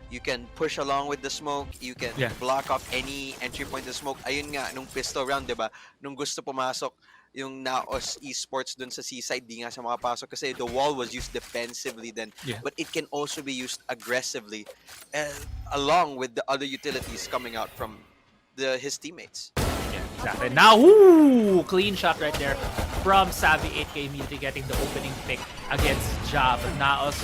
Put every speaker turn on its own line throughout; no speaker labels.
You can push along with the smoke. You can
Yeah.
block off any entry point to smoke. Ayun nga, nung pistol round, di ba? Nung gusto pumasok yung Naos Esports dun sa seaside, di nga siya makapasok kasi the wall was used defensively then.
Yeah.
But it can also be used aggressively uh, along with the other utilities coming out from his teammates.
Yeah, exactly. Now, ooh, clean shot right there from Savvy 8K immediately getting the opening pick against Ja. But Naos,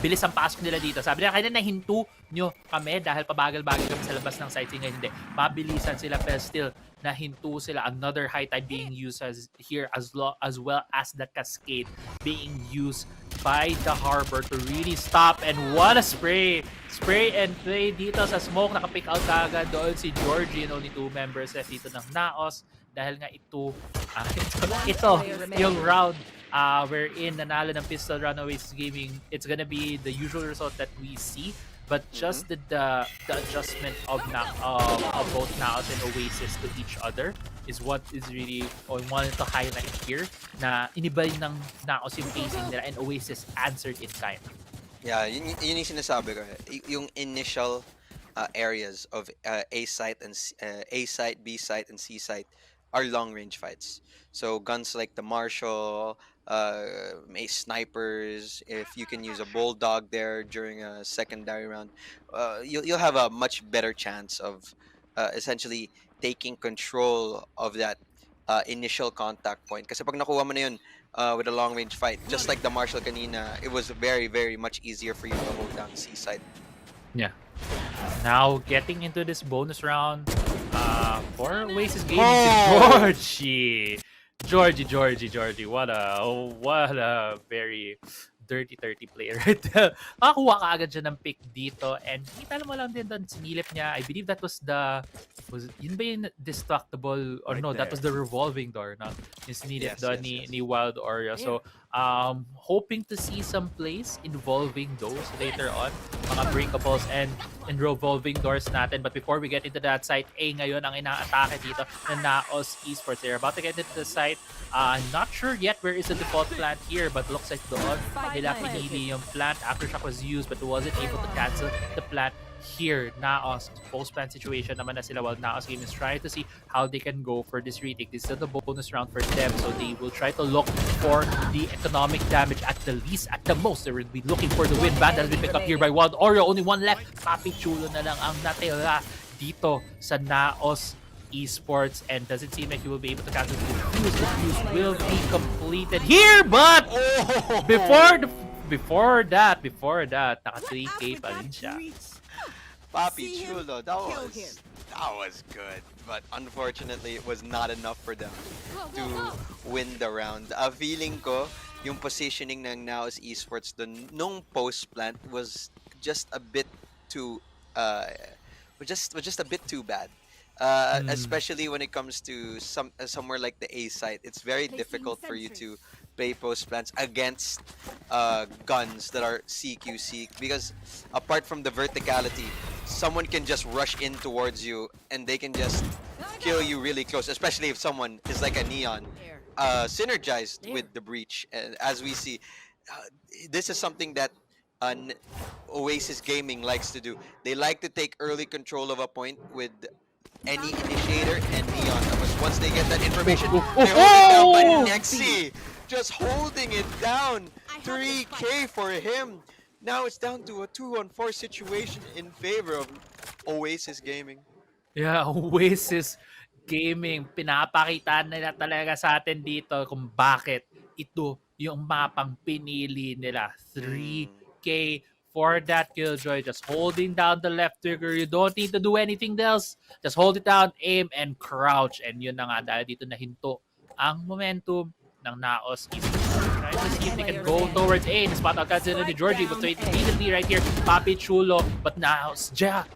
bilis ang pasok nila dito. Sabi nila, kaya nahinto nyo kami dahil pabagal-bagal kami sa labas ng site. Hindi, mabilisan sila pero still nahinto sila. Another high tide being used here as well as the cascade being used by the Harbor to really stop. And what a spray! Spray and play dito sa smoke. Nakapick out agad doon si Georgie and only 2 members left dito ng Naos. Dahil nga ito yung round wherein nanalo ng pistol round Oasis Gaming. It's gonna be the usual result that we see. But just the adjustment of both Naos and Oasis to each other is what is really I wanted to highlight here. Na inibay ng Naos yung pacing nila and Oasis answered in kind.
Yeah, yun yung sinasabi ko. Yung initial areas of A site and A site, B site, and C site are long range fights. So guns like the Marshall, snipers. If you can use a bulldog there during a secondary round, you'll have a much better chance of essentially taking control of that initial contact point. Kasi pag nakuha mo na yun with a long range fight, just like the Marshall kanina, it was very, very much easier for you to hold down the seaside.
Yeah. Now getting into this bonus round for Oasis Gaming, Georgie. What a very dirty player right there. Makakuha ka agad siya ng pick dito and kita mo lang din doon sinilip niya. I believe that was yun ba yung destructible or
Right
no, that
there.
was the revolving door, no? Yung sinilip
Yes,
doon
yes.
ni Wild Oreo. So hoping to see some plays involving those later on, mga breakables and revolving doors natin. But before we get into that site A ngayon ang inaatake dito ng Naos Esports. They're about to get into the site. Not sure yet where is the default plant here, but looks like doon nila pinili yung plant. Aftershock was used but wasn't able to cancel the plant here. Naos, post-plant situation naman na sila while Naos game is trying to see how they can go for this retake. This is the bonus round for them, so they will try to look for the economic damage at the least. At the most, they will be looking for the win. Band has been picked up here by Wild Oreo. Only one left. Papi Chulo na lang ang natira dito sa Naos Esports, and does it seem like you will be able to cancel the fuse? The fuse will be completed here, but before that, naka 3K pa rin siya.
Papi Chulo, that was good, but unfortunately it was not enough for them to win the round. Feeling ko yung positioning ng Naos Esports dun nung post plant was just a bit too just a bit too bad. Especially when it comes to somewhere like the A site, it's very difficult for you to play post plants against guns that are CQC because apart from the verticality, someone can just rush in towards you and they can just kill you really close, especially if someone is like a Neon synergized with the breach. And as we see, this is something that Oasis Gaming likes to do. They like to take early control of a point with any initiator and Neon. Once they get that information, they hold it down. But Nexi just holding it down. 3K for him. Now it's down to a 2-on-4 situation in favor of Oasis Gaming.
Yeah, Oasis Gaming. Pinapakita nila talaga sa atin dito kung bakit ito yung mapang pinili nila. 3K for that Killjoy, just holding down the left trigger. You don't need to do anything else. Just hold it down, aim, and crouch. And yun na nga, dahil dito nahinto ang momentum ng Naos Esports. Trying to see if they can go towards A. Spot out sila ni Georgie, but immediately right here, Papi Chulo. But Naos, Ja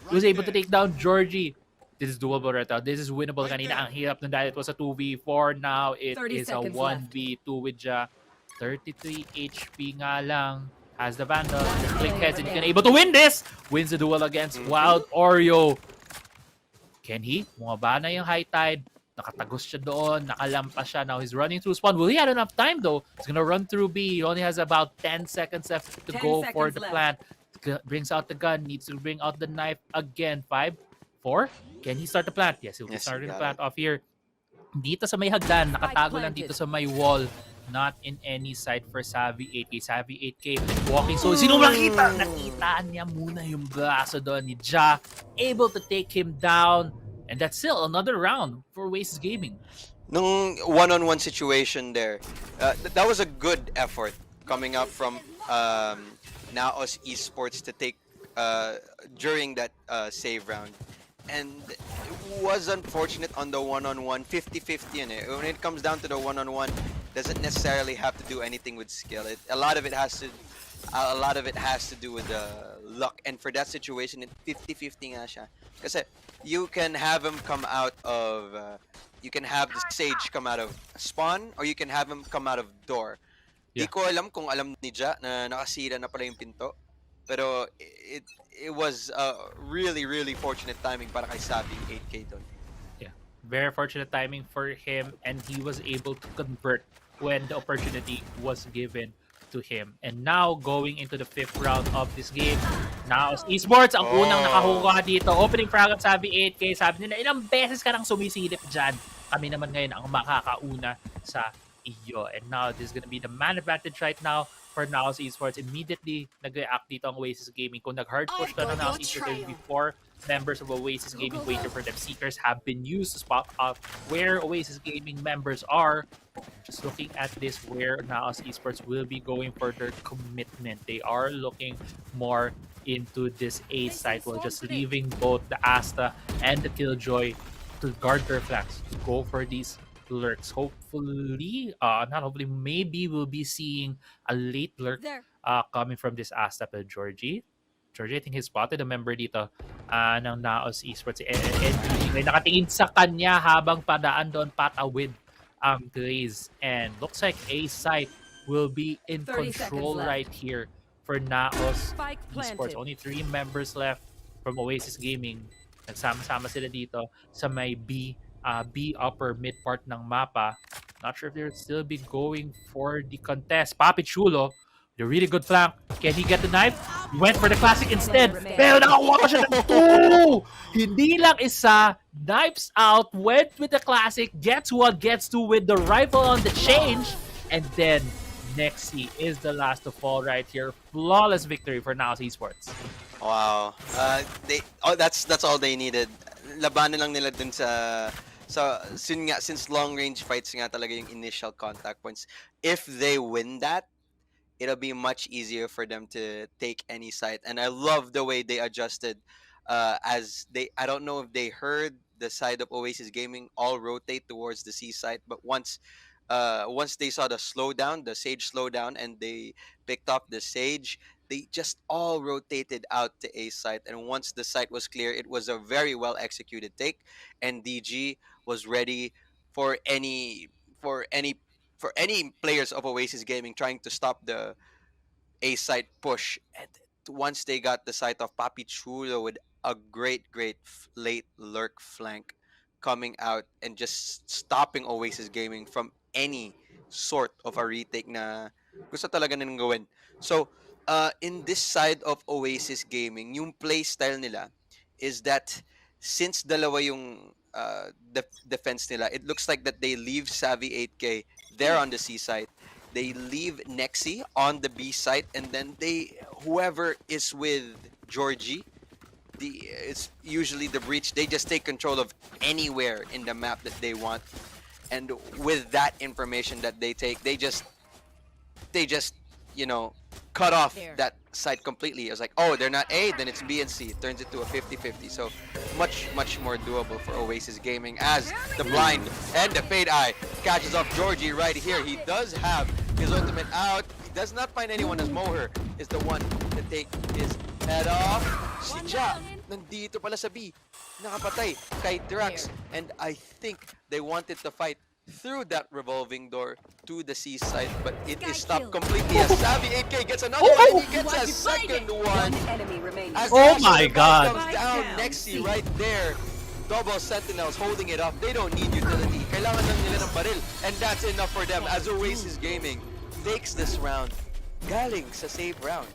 was able to take down Georgie. This is doable right now. This is winnable. Kanina ang hirap nun dahil it was a 2v4. Now it is a 1v2 with Ja. 33 HP nga lang. Has the Vandal, the click heads, and he can able to win this! Wins the duel against Wild Oreo. Can he? Bumaba na yung high tide. Nakatagos siya doon, nakalampas siya. Now he's running through spawn. Will he have enough time though? He's gonna run through B. He only has about 10 seconds left to
10
go for
seconds
the
left.
plant. Brings out the gun, needs to bring out the knife again. 5, 4. Can he start the plant? Yes, he'll be
Yes,
starting
he
the
got
plant off here. Dito sa may hagdan, nakatago lang
planted.
dito sa may wall. Not in any sight for Savvy 8K. Savvy 8K walking. So, sino makita? Nakitaan niya muna yung blasto doon ni Ja. Able to take him down. And that's still another round for Oasis Gaming.
Nung one-on-one situation there, that was a good effort coming up from Naos Esports to take during that save round. And it was unfortunate on the one-on-one, 50-50 in it. When it comes down to the one-on-one, doesn't necessarily have to do anything with skill. A lot of it has to do with luck. And for that situation, 50-50 nga siya. Kasi you can have him come out of you can have the Sage come out of spawn, or you can have him come out of door. Di
Yeah.
ko alam kung alam ni Ja na nakasira na pala yung pinto. Pero it was really, really fortunate timing para kay Sabi 8K doon.
Yeah. Very fortunate timing for him, and he was able to convert when the opportunity was given to him. And now, going into the 5th round of this game, Naos Esports ang unang nakakuha dito. Opening frag at Sabi 8K. Sabi nila, ilang beses ka nang sumisilip dyan. Kami naman ngayon ang makakauna sa iyo. And now, this is gonna be the man advantage right now for Naos Esports. Immediately, nag-react dito ang Oasis Gaming. Kung nag-hard push na ng Naos Esports before, members of Oasis Gaming waiting for them. Seekers have been used to spot out where Oasis Gaming members are. Just looking at this, where Naos Esports will be going for their commitment. They are looking more into this A site while just leaving both the Asta and the Killjoy to guard their flanks. To go for these lurks. Hopefully, not hopefully, maybe we'll be seeing a late lurk coming from this Asta to Georgie. Georgie, I think he spotted a member dito ng Naos Esports. And nakatingin sa kanya habang padaan doon patawid ang Glaze. And looks like A site will be in
30
control
seconds left.
right here for Naos
Spike
Esports.
planted.
Only 3 members left from Oasis Gaming. Nagsama-sama sila dito sa may B upper mid part ng mapa. Not sure if they'll still be going for the contest. Papi Chulo, the really good flank. Can he get the knife? He went for the classic instead. Pero nakakuha ko siya ng 2! Hindi lang isa. Knives out. Went with the classic. Gets 1, gets 2 with the rifle on the change. And then Nexi is the last to fall right here. Flawless victory for Naos Esports.
Wow. That's all they needed. Labanan lang nila dun since long range fights nga talaga yung initial contact points. If they win that, it'll be much easier for them to take any site. And I love the way they adjusted I don't know if they heard the side of Oasis Gaming all rotate towards the C site, but once they saw the slowdown, the Sage slowdown, and they picked up the Sage, they just all rotated out to A site. And once the site was clear, it was a very well executed take, and DG was ready for any players of Oasis Gaming trying to stop the A site push. And once they got the site of Papi Chulo with a great late lurk flank coming out and just stopping Oasis Gaming from any sort of a retake na gusto talaga nilang gawin. So, in this side of Oasis Gaming, yung play style nila is that since dalawa yung defense nila, it looks like that they leave Savvy 8K there on the C side. They leave Nexi on the B site, and then whoever is with Georgie, it's usually the breach. They just take control of anywhere in the map that they want, and with that information that they take, they just cut off that site completely. It was like, oh, they're not A, then it's B and C. It turns into a 50-50. So much more doable for Oasis Gaming, as the blind and the fade eye catches off Georgie right here. He does have his ultimate out. He does not find anyone, as Moher is the one to take his head off. Si Ja, nandito pala sa B. Nakapatay kay Drax. And I think they wanted to fight through that revolving door to the C side, but it is stopped completely as Savvy 8K gets another one, and he gets a second one.
Enemy remaining.
As
Oh
Asher
my God.
comes down, Nexi right there. Double Sentinels holding it up. They don't need utility. Kailangan lang nila ng baril. And that's enough for them as Oasis Gaming takes this round. Galing sa save round.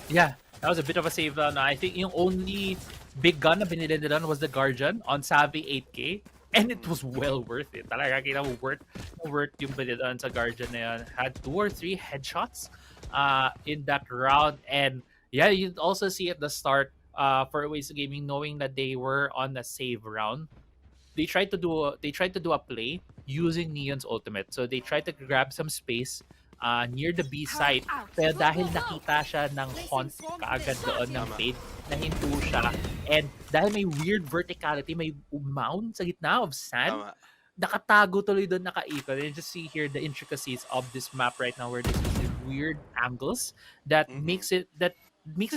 Yeah, that was a bit of a save round. I think yung only big gun na binili nila was the Guardian on Savvy 8K. And it was well worth it. Talaga kita mo worth yung binili sa Guardian na yun. Had 2 or 3 headshots in that round. And yeah, you'd also see at the start for Oasis Gaming, knowing that they were on a save round, they tried to do a play using Neon's ultimate. So they tried to grab some space near the B site. Pero dahil nakita siya ng Haunt kaagad doon ng Fade, nahinto siya. And dahil may weird verticality, may mound sa gitna of sand, nakatago tuloy doon, nakaikot. And you just see here the intricacies of this map right now where there's these weird angles that makes it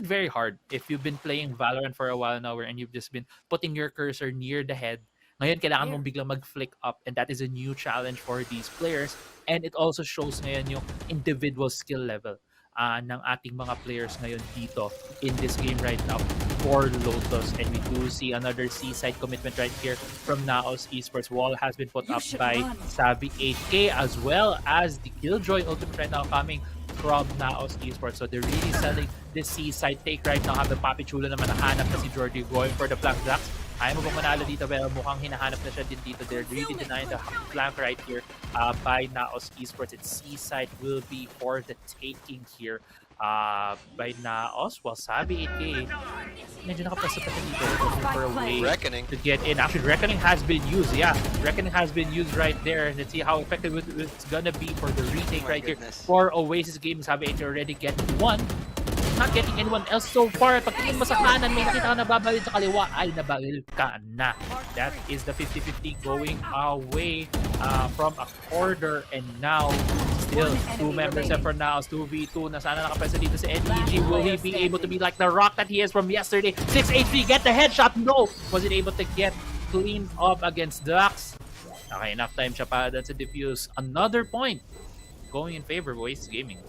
very hard if you've been playing Valorant for a while now and you've just been putting your cursor near the head. Ngayon, kailangan mong biglang mag-flick up, and that is a new challenge for these players. And it also shows ngayon yung individual skill level ng ating mga players ngayon dito in this game right now for Lotus. And we do see another seaside commitment right here from Naos Esports. Wall has been put up by Savvy 8K, as well as the Killjoy ultimate right now coming from Naos Esports. So they're really selling this seaside take right now. Habang Papi Chulo naman nakahanap na si Jordy going for the flank blocks. Ayaw mo bang manalo dito, pero mukhang hinahanap na siya din dito. They're really denying the flank right here by Naos Esports. Its seaside will be for the taking here by Naos. While Savvy 8K, medyo nakaprasa pa dito. Looking for a way to get in. Actually, Reckoning has been used. Yeah, Reckoning has been used right there. Let's see how effective it's gonna be for the retake right here. For Oasis Gaming, Savvy 8K already get one. Not getting anyone else so far. Pagtingin mo sa kanan, may nakita ka na babaril sa kaliwa, ay nabaril ka na. That is the 50-50 going away from a corridor. And now, still, 2 members left for Naos. 2v2 na sana nakapresa dito si NEG. Will he be able to be like the rock that he is from yesterday? 6-8-3, get the headshot. No! Was it able to get cleaned up against Drax? Okay, enough time siya para dun sa defuse. Another point going in favor of Oasis Gaming.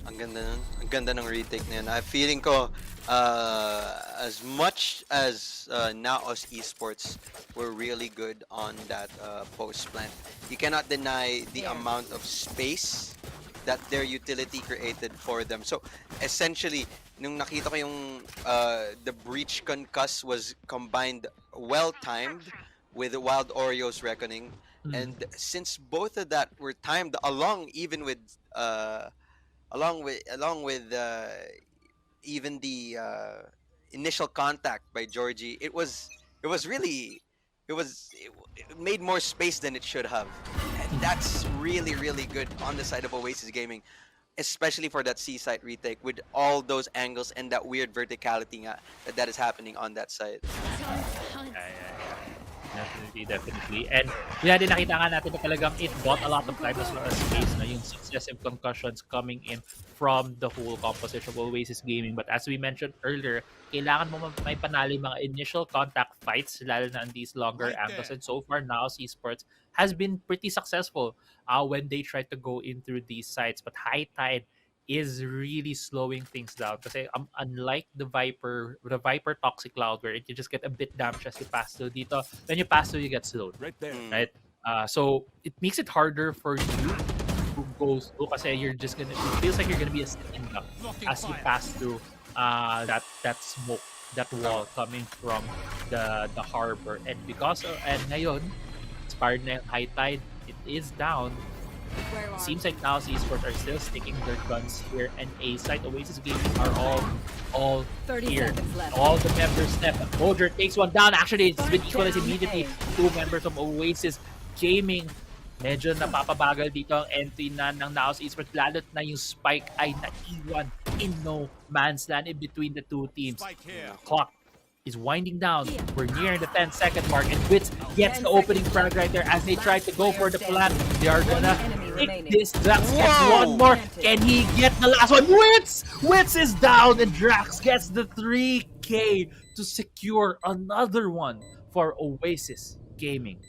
Ang ganda nun. Ang ganda ng retake na yun. Feeling ko, as much as Naos Esports were really good on that post plant, you cannot deny the amount of space that their utility created for them. So, essentially, nung nakita ko yung the breach concuss was combined well-timed with Wild Oreo's Reckoning. And since both of that were timed along with even the initial contact by Georgie, it made more space than it should have, and that's really good on the side of Oasis Gaming, especially for that seaside retake with all those angles and that weird verticality that is happening on that side.
Definitely. And yeah, din nakita nga natin na talagang it bought a lot of time as well as space na yung successive concussions coming in from the whole composition of Oasis Gaming. But as we mentioned earlier, kailangan mo may panalo yung mga initial contact fights, lalo na in these longer angles. And so far, Naos Esports has been pretty successful when they try to go in through these sites. But High Tide is really slowing things down. Kasi unlike the Viper Toxic Cloud, where you just get a bit damage as you pass through dito, when you pass through, you get slowed. Right there. Right? So it makes it harder for you to go through kasi it feels like you're gonna be a sitting duck as you pass through that smoke, that wall coming from the harbor. And ngayon, inspired na yung High Tide, it is down. Seems like Naos Esports are still sticking their guns here, and A-side Oasis Gaming are all here. All the members left. Roger takes one down. Actually, it's been equalized immediately. 2 members of Oasis Gaming. Medyo napapabagal dito ang entry ng Naos Esports, lalo't na yung spike ay naiwan in no man's land in between the two teams. Clock is winding down. We're nearing the 10-second mark, and Wits gets the opening frag right there as they try to go for the plant. They are gonna take this. Drax gets one more. Can he get the last one? Wits is down, and Drax gets the 3K to secure another one for Oasis Gaming.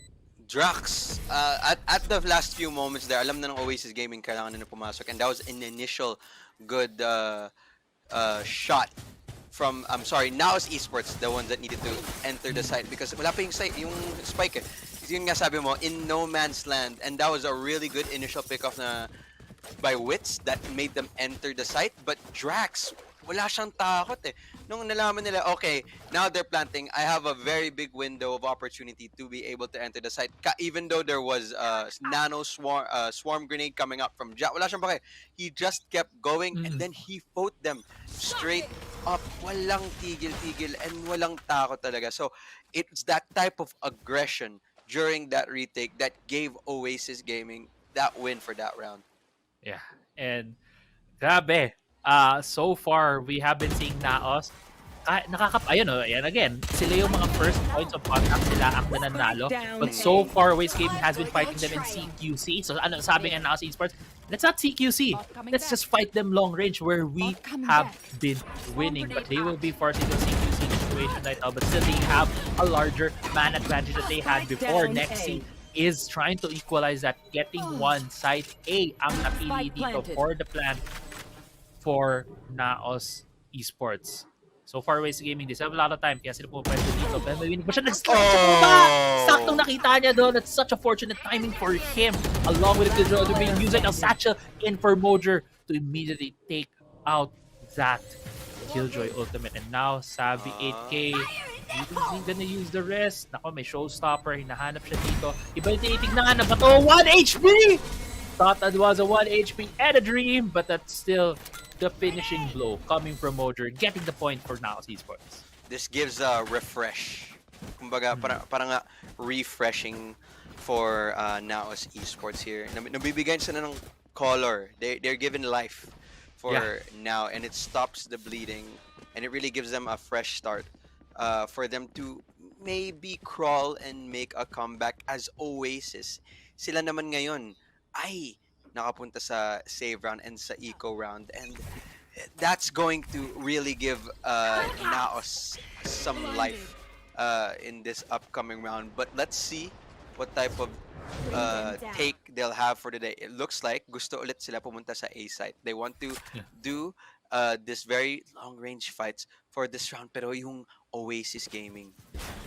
Drax, at the last few moments there, alam na ng Oasis Gaming kailangan na pumasok, and that was an initial good shot from Naos Esports, the ones that needed to enter the site because wala pa yung site, yung spike eh. Yun nga sabi mo, in no man's land, and that was a really good initial pick-off na by Wits that made them enter the site, but Drax, wala siyang takot eh. Nung nalaman nila, okay, now they're planting, I have a very big window of opportunity to be able to enter the site. Even though there was nano swarm grenade coming up from Jack, wala siyang pake. He just kept going and then he fought them straight up. Walang tigil-tigil and walang takot talaga. So it's that type of aggression during that retake that gave Oasis Gaming that win for that round.
Yeah, and grabe. So far, we have been seeing Naos. Ayun o, ayan again. Sila yung mga first points of contact sila ang nananalo. But so far, Oasis Gaming has been fighting them in CQC. So ano sabi ng Naos Esports? Let's not CQC. Let's just fight them long range where we have been winning. But they will be forced into a CQC situation right now. But still, they have a larger man advantage that they had before. Nexi is trying to equalize that, getting one side A ang napili dito for the plan for Naos Esports. So far, Oasis Gaming, they have a lot of time kaya sila pumapwesto dito. Pero may winning pa siya. Saktong nakita niya doon. That's such a fortunate timing for him. Along with the Killjoy being used like a satchel in for Mojer to immediately take out that Killjoy ultimate. And now, Savvy 8K, he's gonna use the rest. Nako, may showstopper. Hinahanap siya dito. Iba yung tinitignan na ba to? 1 HP! Thought that was a 1 HP and a dream, but that's still the finishing blow coming from Mojer, getting the point for Naos Esports.
This gives a refresh. Kumbaga, parang refreshing for Naos Esports here. Nabibigyan sila ng color. They're given life for now, and it stops the bleeding, and it really gives them a fresh start for them to maybe crawl and make a comeback as Oasis. Sila naman ngayon ay nakapunta sa save round and sa eco round, and that's going to really give Naos some life in this upcoming round. But let's see what type of take they'll have for the day. It looks like gusto ulit sila pumunta sa A site. They want to do this very long range fights for this round, pero yung Oasis Gaming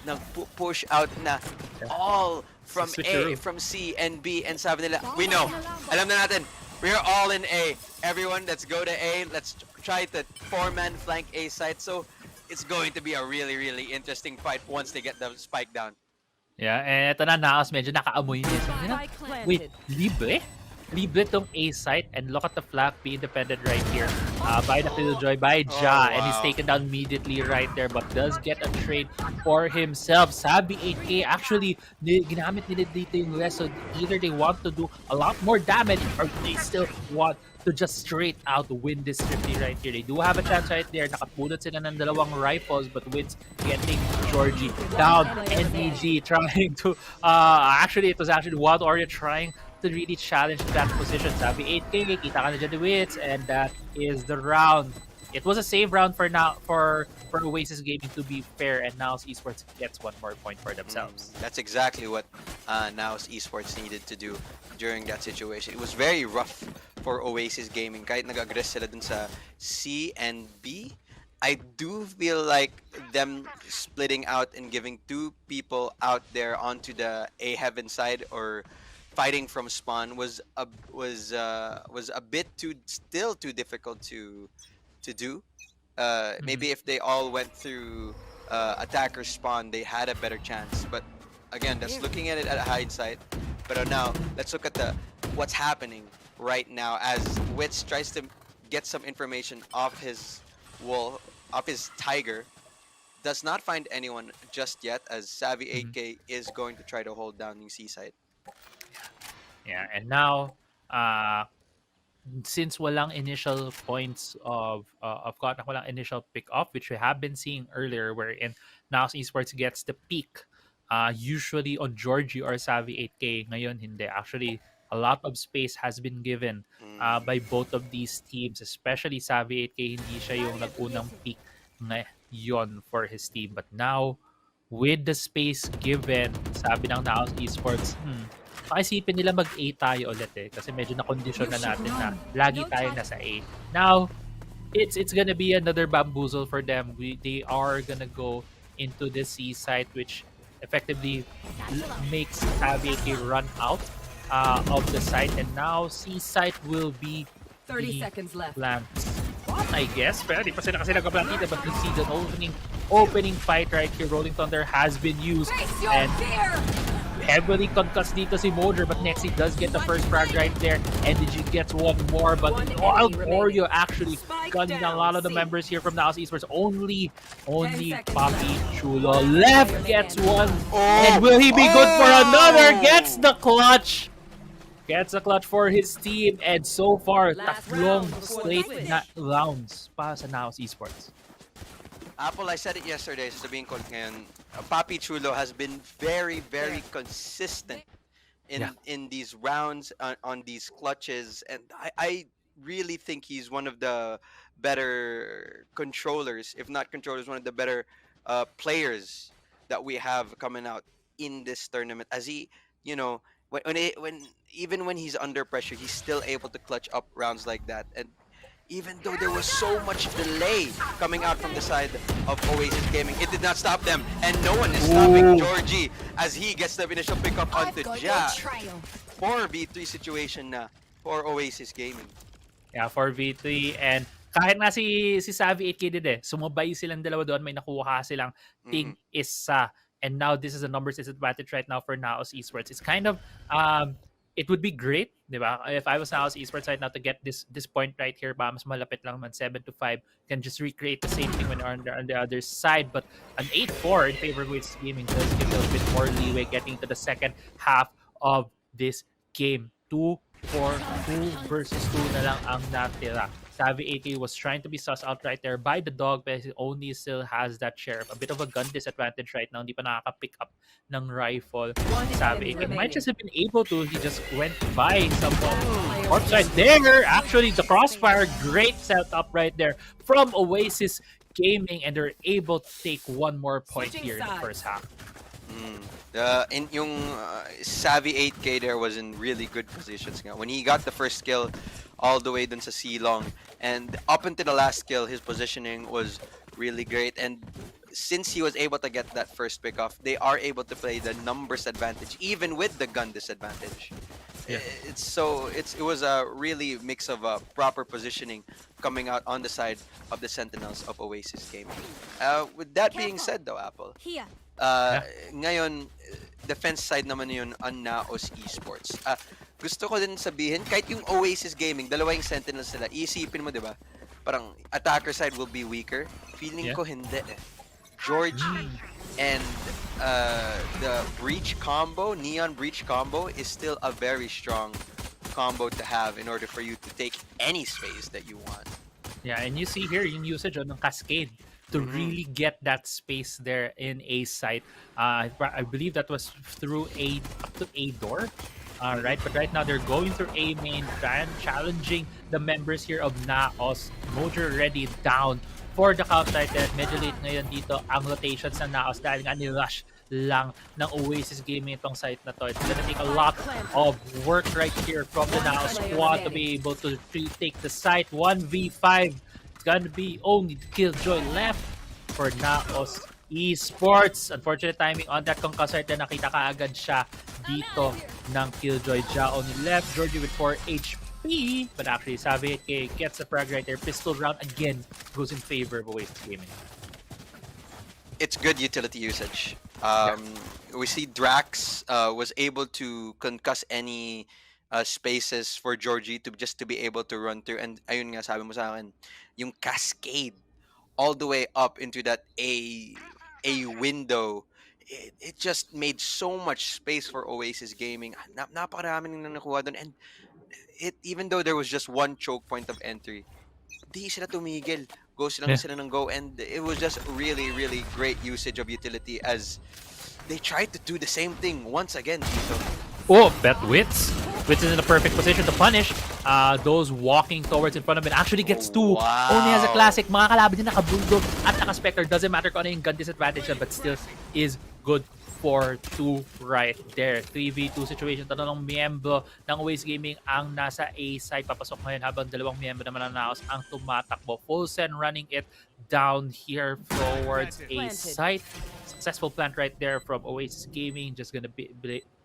nag-push out na all from A, from C and B, and sabi nila, we know, alam na natin, we're all in A. Everyone, let's go to A. Let's try to 4-man flank A site. So it's going to be a really, really interesting fight once they get the spike down.
Yeah, and ito na, Naos medyo nakaamoy niya. So, wait, libre? Libre tong A site, and look at the flag, be independent right here. By the Killjoy, by Ja, and he's taken down immediately right there, but does get a trade for himself. Sabi 8K, actually, ginamit nila dito yung rest, so either they want to do a lot more damage, or they still want to just straight out win this 50 right here. They do have a chance right there. Nakapulot sila ng dalawang rifles, but Wits getting Georgie down. NBG trying to, actually, it was actually Wild Warrior trying to really challenge that position. Sabi 8K, kita ka na dyan the Wits, and that is the round. It was a save round for now for Oasis Gaming, to be fair, and Naos Esports gets one more point for themselves.
That's exactly what Naos Esports needed to do during that situation. It was very rough for Oasis Gaming. Kahit nag-aggress sila dun sa C and B, I do feel like them splitting out and giving two people out there onto the A heaven side or fighting from spawn was a bit still too difficult to do. Maybe if they all went through attacker spawn, they had a better chance. But again, that's looking at it at hindsight. But now let's look at what's happening right now as Wits tries to get some information off his wall, off his tiger. Does not find anyone just yet, as Savvy 8K is going to try to hold down the C side.
Yeah, and now, since walang initial points of walang initial pick off, which we have been seeing earlier, wherein Naos Esports gets the peak, usually on Georgie or Savvy 8K. Ngayon hindi. Actually, a lot of space has been given by both of these teams, especially Savvy 8K. Hindi siya yung nag-unang peak ngayon for his team, but now with the space given, sabi ng Naos Esports, paisipin nila mag-A tayo ulit kasi medyo na-condition na natin na lagi tayo nasa A. Now, it's gonna be another bamboozle for them. They are gonna go into the C site, which effectively makes Nacague run out of the site, and now C site will be
30
the
seconds left.
plants. I guess, pero di pa sila kasi nagka-plantita, but you see the opening fight right here. Rolling Thunder has been used,
Face your
and
fear!
heavily concussed dito si Moder, but Nexi does get the first frag right there, and Digi gets one more, but
One enemy
Alcorio
remaining.
actually
Spike
gunning a
down,
lot of the
C.
members here from Naos Esports. Only
10 seconds
Papi
left.
Chulo
One
left
player
gets
remaining.
one,
Oh!
and will he be good for another?
Oh!
Gets the clutch! Gets a clutch for his team, and so far,
Last
tatlong
round before
straight
the switch.
rounds pa sa Naos Esports.
Apple, I said it yesterday, sasabihin ko ngayon, Papi Chulo has been very, very consistent in these rounds, on these clutches, and I really think he's one of the better controllers, if not controllers, one of the better players that we have coming out in this tournament. As he, you know, when even when he's under pressure, he's still able to clutch up rounds like that, and even though there was so much delay coming out from the side of Oasis Gaming, it did not stop them, and no one is stopping
Ooh.
Georgie as he gets the initial pickup onto Ja.
trail.
4v3 situation na for Oasis Gaming.
Yeah, 4v3, and kahit nga si Savvy 8K din sumabay silang dalawa doon, may nakuha silang tig isa. And now this is a numbers disadvantage right now for Naos Esports. It's kind of it would be great, di ba? If I was Naos Esports right now to get this point right here, mas malapit lang man 7-5, can just recreate the same thing when on the other side. But an 8-4 in favor of Oasis Gaming does give a little bit more leeway getting to the second half of this game. 2 versus 2 na lang ang natira. Savvy 8K was trying to be sussed out right there by the dog, but he only still has that sheriff. A bit of a gun disadvantage right now. Hindi pa nakaka-pick up ng rifle. Savvy 8K might just have been able to. He just went by someone. Corpse right there. Actually, the crossfire, great setup right there from Oasis Gaming, and they're able to take one more point here in the first half.
In yung Savvy 8K there was in really good positions nga. When he got the first kill all the way dun sa C-Long, and up until the last kill, his positioning was really great, and since he was able to get that first pick off, they are able to play the numbers advantage even with the gun disadvantage.
Yeah.
It was a really mix of proper positioning coming out on the side of the Sentinels of Oasis Gaming. With that being said though, Apple,
Here.
ngayon, defense side naman yun on Naos Esports. Gusto ko din sabihin, kahit yung Oasis Gaming, dalawa yung Sentinels nila, iisipin mo, di ba? Parang attacker side will be weaker. Feeling ko hindi eh. Georgie and the Breach combo, Neon Breach combo, is still a very strong combo to have in order for you to take any space that you want.
Yeah, and you see here yung usage ng Cascade to really get that space there in A site. I believe that was through up to A door. Right, but right now they're going through A main, challenging the members here of Naos. Mojo ready down for the counter. Medyo late ngayon dito ang rotations ng Naos dahil nga ni-rush lang ng Oasis Gaming itong site na to. It's gonna take a lot of work right here from the Naos squad to be able to take the site. 1v5. It's gonna be only Killjoy left for Naos Esports. Unfortunate timing on that concussor na nakita ka agad siya dito ng Killjoy. Ja only left. Georgie with 4 HP. But actually, Savvy 8K gets the frag right there. Pistol round again goes in favor of Oasis Gaming.
It's good utility usage. We see Drax was able to concuss any spaces for Georgie to be able to run through. And ayun nga, sabi mo sa akin, yung cascade all the way up into that A window. It just made so much space for Oasis Gaming. Napakarami nang nakuha doon. And even though there was just one choke point of entry, di sila tumigil. Go sila ng go. And it was just really, really great usage of utility as they tried to do the same thing once again, Tito.
Oh, bet Wits. Wits is in the perfect position to punish those walking towards in front of him. Actually gets two.
Wow.
Only has a classic. Mga kalaban niya naka-bulldog at naka-specter. Doesn't matter kung ano yung gun disadvantage niya, but still is good 4-2 right there. 3v2 situation. Tatlong miyembro ng Oasis Gaming ang nasa A side. Papasok ngayon habang dalawang miyembro naman ng Naos ang tumatakbo. Full send running it down here towards A side. Successful plant right there from Oasis Gaming. Just gonna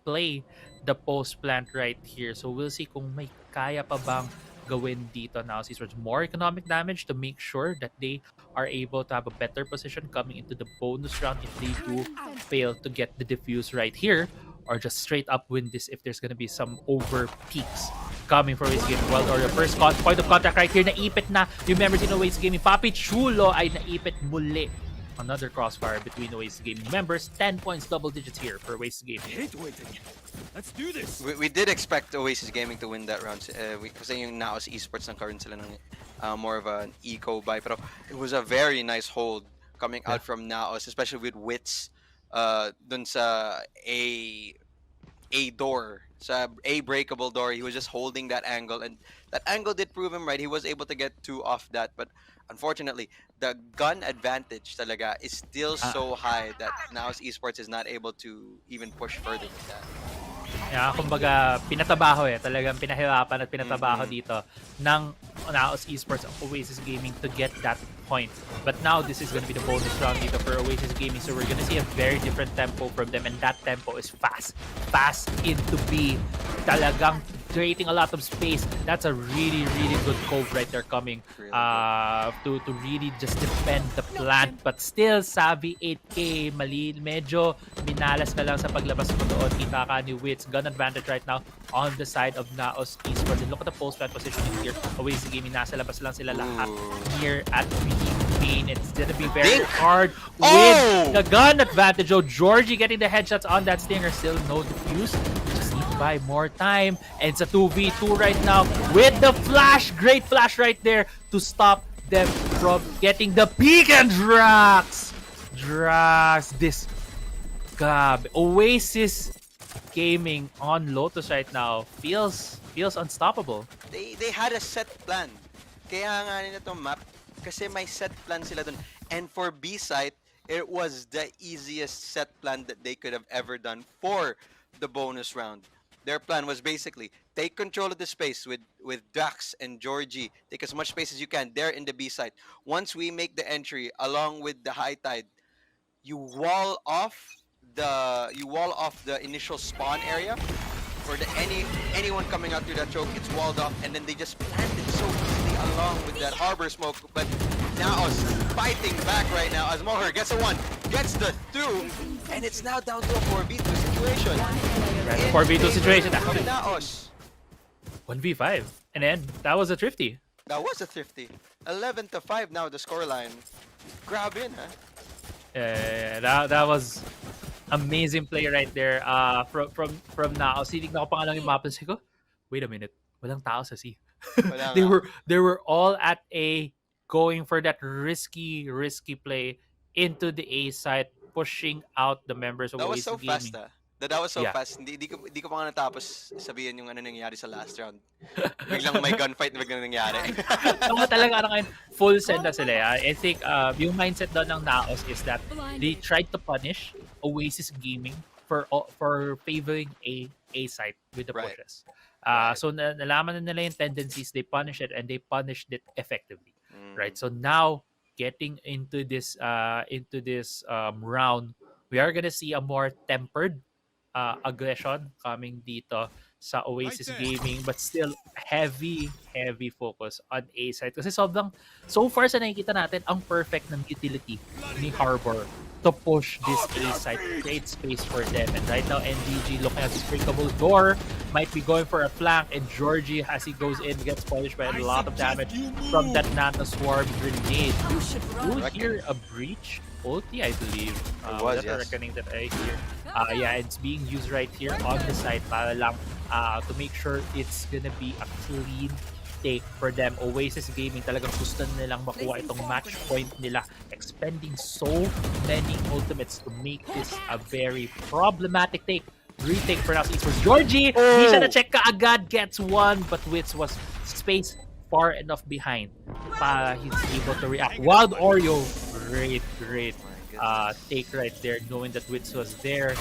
play the post plant right here. So we'll see kung may kaya pa bang gawin dito Naos Esports. More economic damage to make sure that they are able to have a better position coming into the bonus round if they do fail to get the defuse right here, or just straight up win this if there's gonna be some over peaks coming for Oasis Gaming. Well, or the first point of contact right here, naipit na yung members in Oasis Gaming. Papi Chulo ay naipit muli. Another crossfire between Oasis Gaming members. 10 points, double digits here for Oasis Gaming.
Let's do this.
We did expect Oasis Gaming to win that round. Kasi yung Naos Esports nagkaroon sila ng more of an eco buy. Pero it was a very nice hold coming out from Naos, especially with Wits dun sa a door, sa a breakable door. He was just holding that angle, and that angle did prove him right. He was able to get 2 off that, but unfortunately, the gun advantage talaga is still so high that Naos Esports is not able to even push further with that.
Yeah, kumbaga pinatabaho talagang pinahirapan at pinatabaho dito ng Naos Esports of Oasis Gaming to get that point. But now this is going to be the bonus round dito for Oasis Gaming, so we're going to see a very different tempo from them, and that tempo is fast into B, talagang creating a lot of space. That's a really good cove right there coming to really just defend the plant. But still, Savvy 8K, medyo minalas ka lang sa paglabas mo doon. Kita ka ni Wits. Gun advantage right now on the side of Naos Esports. And look at the post plant positioning here. Oasis Gaming, nasa labas lang sila lahat here at main. It's gonna be very hard with the gun advantage. Oh, Georgie getting the headshots on that Stinger. Still no defuse. Just need to buy more time. And it's a 2v2 right now with the flash. Great flash right there to stop them from getting the peak. And Drax, this Oasis Gaming on Lotus right now feels unstoppable.
They had a set plan. Kaya nga nila itong map kasi may set plan sila dun. And for B site, it was the easiest set plan that they could have ever done for the bonus round. Their plan was basically take control of the space with Drax and Georgie. Take as much space as you can there in the B site. Once we make the entry along with the high tide, you wall off the initial spawn area for anyone coming out through that choke. It's walled off, and then they just planted so easily along with that harbor smoke. But Naos fighting back right now as Moher gets a 1, gets the 2, and it's now down to a 4v2 situation.
Right, 4v2 situation.
Naos.
1v5, and then that was a thrifty.
That was a thrifty. 11-5 now the scoreline. Grab in, huh?
Yeah, that was amazing play right there from Naos. Tinignan ko pa nga lang yung map, and ko, wait a minute, walang tao sa C. they were all at A, going for that risky play into the A side, pushing out the members of Oasis Gaming.
That was so fast, That was so fast. Hindi ko pa nga natapos sabihin yung ano nangyari sa last round. Biglang may gunfight na biglang nangyari.
Talaga full send na sila. I think yung mindset doon ng Naos is that they tried to punish Oasis Gaming for favoring a side with the pushes. So nalaman na nila yung tendencies, they punished it, and they punished it effectively. Right? So now getting into this round, we are gonna see a more tempered aggression coming dito sa Oasis Gaming, but still heavy focus on A side. Kasi so far sa nakikita natin, ang perfect ng utility ni Harbor to push this A side, create space for them. And right now, NDG looking at this breakable door, might be going for a flank, and Georgie, as he goes in, gets polished by a lot of damage from that Nano Swarm grenade. We'll hear a breach ulti, I believe. That's a reckoning that I hear. Yeah, it's being used right here on the side para lang to make sure it's gonna be a clean take for them. Oasis Gaming talagang gusto nilang makuha itong match point nila, expending so many ultimates to make this a very problematic retake for Naos Esports. Georgie, hindi siya na-check kaagad, gets one, but Wits was spaced far enough behind para he's able to react. Wild Oreo, great take right there, knowing that Wits was there.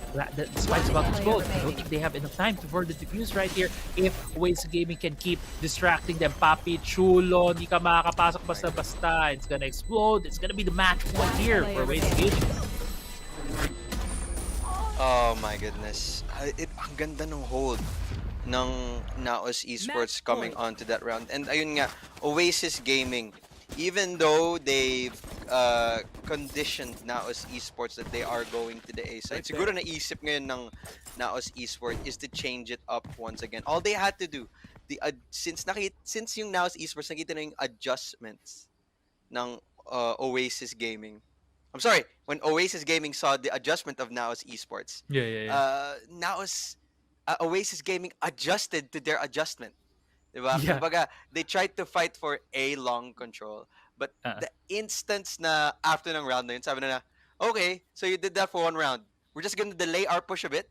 The spike's about to explode. I don't think they have enough time for the defuse right here. If Oasis Gaming can keep distracting them, Papi, Chulo, hindi ka makakapasok basta-basta. It's gonna explode. It's gonna be the match point here for Oasis Gaming.
Oh my goodness. Ang ganda ng hold ng Naos Esports coming onto that round. And ayun nga, Oasis Gaming, even though they've conditioned Naos Esports that they are going to the A side, siguro naisip ngayon ng Naos Esports is to change it up once again. All they had to do, since yung Naos Esports nakita na yung adjustments ng Oasis Gaming. I'm sorry, when Oasis Gaming saw the adjustment of Naos Esports, Oasis Gaming adjusted to their adjustment. Diba?
Yeah.
Kumbaga, they tried to fight for a long control. But the instance na after ng round na yun, sabi na, okay, so you did that for one round. We're just gonna delay our push a bit.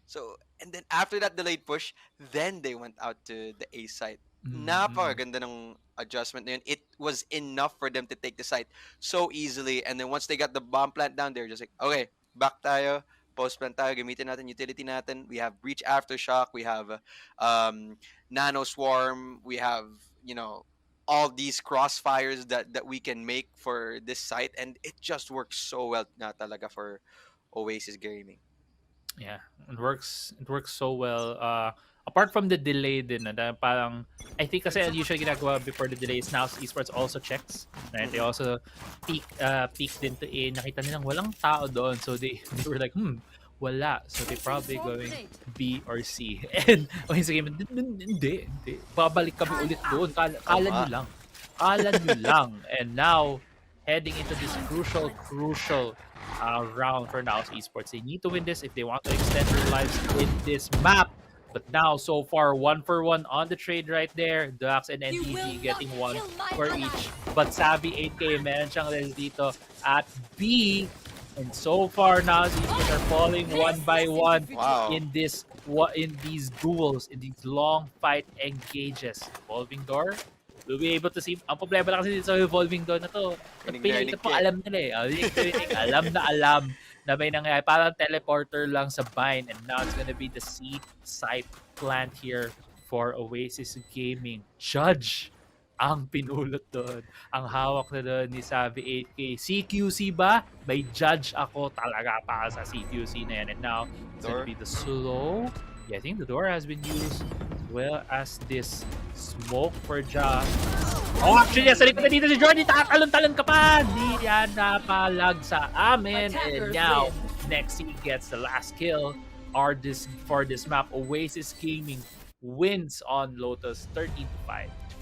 So, and then after that delayed push, then they went out to the A site. Napakaganda ng adjustment na yun. It was enough for them to take the site so easily. And then once they got the bomb plant down, they're just like, okay, back tayo. Post plant tayo, gamitin natin utility natin. We have Breach Aftershock, we have Nano Swarm, we have, you know, all these crossfires that we can make for this site, and it just works so well na talaga for Oasis Gaming.
Yeah, it works so well. Apart from the delay din, na parang, I think kasi usually ginagawa before the delay is Naos Esports also checks. Right? They also peek din to A. Nakita nilang walang tao doon. So they were like, wala. So they probably going B or C. And okay, sige, hindi. Babalik kami ulit doon. Kala nyo lang. Kala nyo lang. And now, heading into this crucial round for Naos Esports. They need to win this if they want to extend their lives in this map. But now, so far, 1-for-1 on the trade right there. Dax and NTG getting one for each. But Savvy 8K, meron siyang res dito at B. And so far, Naos Esports are falling one by one in these duels, in these long fight engages. Evolving Door will be able to see. Ang problema lang kasi dito sa Evolving Door na to, piling ito po, alam nila eh. Alam na may nangyayari. Parang teleporter lang sa bind. And now it's gonna be the C site plant here for Oasis Gaming. Judge ang pinulot doon. Ang hawak na doon ni Savvy 8K. CQC ba? May judge ako talaga pa sa CQC na yan. And now, it's gonna be the slow. Yeah, I think the door has been used as well as this smoke for Ja. Oh, actually, sa likod na dito si Jordy. Tatalon-talon ka pa. Di yan napalag sa amin. And now, Nexi gets the last kill for this map. Oasis Gaming wins on Lotus 13-5.